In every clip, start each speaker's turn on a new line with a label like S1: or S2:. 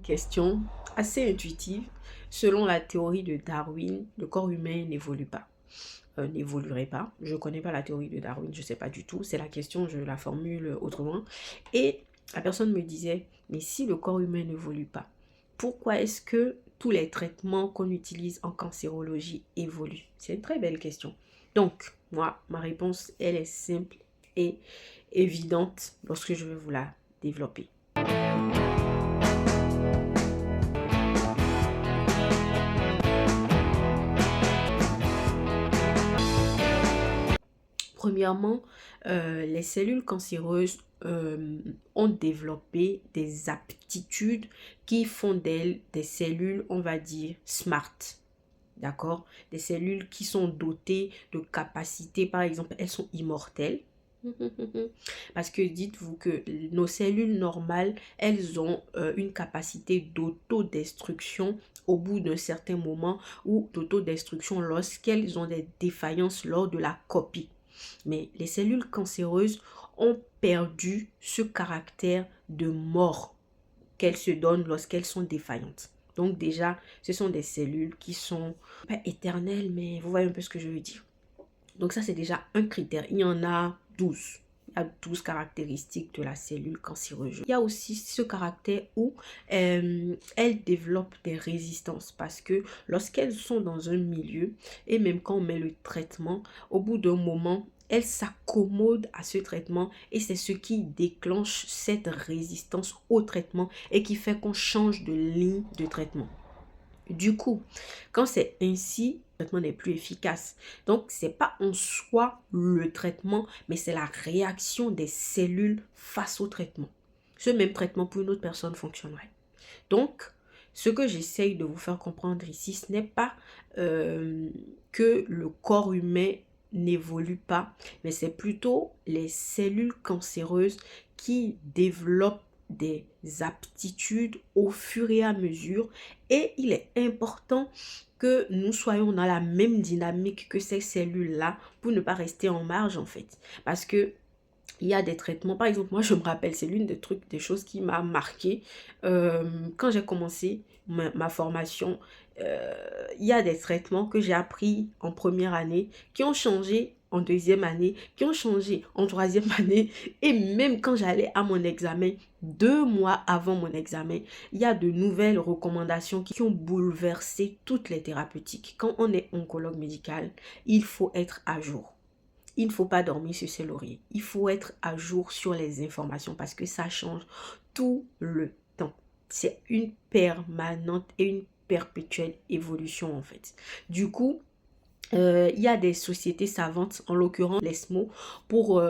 S1: Question assez intuitive. Selon la théorie de Darwin, le corps humain n'évolue pas. N'évoluerait pas. Je ne connais pas la théorie de Darwin, je ne sais pas du tout. C'est la question, je la formule autrement. Et la personne me disait, mais si le corps humain n'évolue pas, pourquoi est-ce que tous les traitements qu'on utilise en cancérologie évoluent? C'est une très belle question. Donc, moi, ma réponse, elle est simple et évidente lorsque je vais vous la développer. Premièrement, les cellules cancéreuses ont développé des aptitudes qui font d'elles des cellules, on va dire, smart. D'accord? Des cellules qui sont dotées de capacités, par exemple, elles sont immortelles. Parce que dites-vous que nos cellules normales, elles ont une capacité d'autodestruction au bout d'un certain moment ou d'autodestruction lorsqu'elles ont des défaillances lors de la copie. Mais les cellules cancéreuses ont perdu ce caractère de mort qu'elles se donnent lorsqu'elles sont défaillantes. Donc déjà, ce sont des cellules qui sont pas éternelles, mais vous voyez un peu ce que je veux dire. Donc ça, c'est déjà un critère. Il y en a 12. Il y a 12 caractéristiques de la cellule cancéreuse. Il y a aussi ce caractère où elles développent des résistances parce que lorsqu'elles sont dans un milieu et même quand on met le traitement, au bout d'un moment, elles s'accommodent à ce traitement et c'est ce qui déclenche cette résistance au traitement et qui fait qu'on change de ligne de traitement. Du coup, quand c'est ainsi, le traitement n'est plus efficace. Donc, ce n'est pas en soi le traitement, mais c'est la réaction des cellules face au traitement. Ce même traitement pour une autre personne fonctionnerait. Donc, ce que j'essaye de vous faire comprendre ici, ce n'est pas que le corps humain n'évolue pas, mais c'est plutôt les cellules cancéreuses qui développent des aptitudes au fur et à mesure et il est important que nous soyons dans la même dynamique que ces cellules-là pour ne pas rester en marge en fait. Parce que il y a des traitements, par exemple, moi je me rappelle, c'est l'une des choses qui m'a marqué quand j'ai commencé ma formation. Il y a des traitements que j'ai appris en première année qui ont changé en deuxième année, qui ont changé en troisième année et même quand j'allais à mon examen, 2 mois avant mon examen, il y a de nouvelles recommandations qui ont bouleversé toutes les thérapeutiques. Quand on est oncologue médical, il faut être à jour. Il ne faut pas dormir sur ses lauriers. Il faut être à jour sur les informations parce que ça change tout le temps. C'est une permanente et une perpétuelle évolution en fait. Du coup, il y a des sociétés savantes, en l'occurrence l'ESMO, pour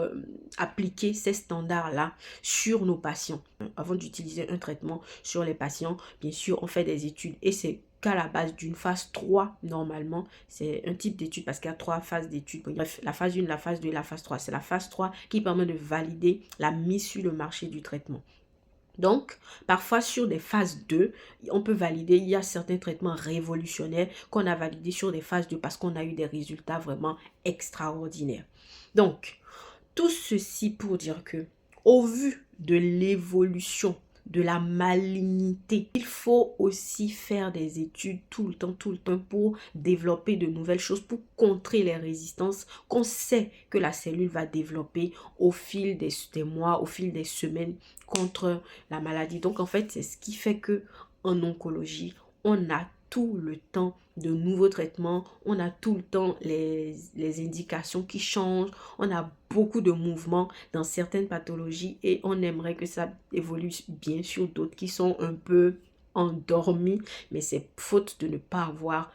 S1: appliquer ces standards-là sur nos patients. Avant d'utiliser un traitement sur les patients, bien sûr, on fait des études et c'est qu'à la base d'une phase 3, normalement, c'est un type d'étude parce qu'il y a 3 phases d'études. Bref, la phase 1, la phase 2 et la phase 3. C'est la phase 3 qui permet de valider la mise sur le marché du traitement. Donc, parfois sur des phases 2, on peut valider, il y a certains traitements révolutionnaires qu'on a validés sur des phases 2 parce qu'on a eu des résultats vraiment extraordinaires. Donc, tout ceci pour dire que, au vu de l'évolution de la malignité, il faut aussi faire des études tout le temps pour développer de nouvelles choses, pour contrer les résistances qu'on sait que la cellule va développer au fil des mois, au fil des semaines contre la maladie. Donc en fait, c'est ce qui fait que en oncologie, on a tout le temps de nouveaux traitements, on a tout le temps les indications qui changent, on a beaucoup de mouvements dans certaines pathologies et on aimerait que ça évolue bien sûr d'autres qui sont un peu endormis, mais c'est faute de ne pas avoir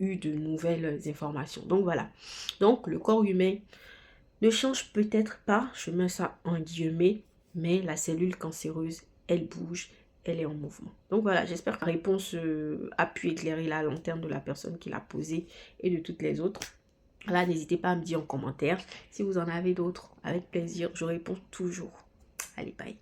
S1: eu de nouvelles informations. Donc voilà, donc le corps humain ne change peut-être pas, je mets ça en guillemets, mais la cellule cancéreuse, elle bouge, elle est en mouvement. Donc voilà, j'espère que la réponse a pu éclairer la lanterne de la personne qui l'a posée et de toutes les autres. Là, n'hésitez pas à me dire en commentaire si vous en avez d'autres. Avec plaisir, je réponds toujours. Allez, bye.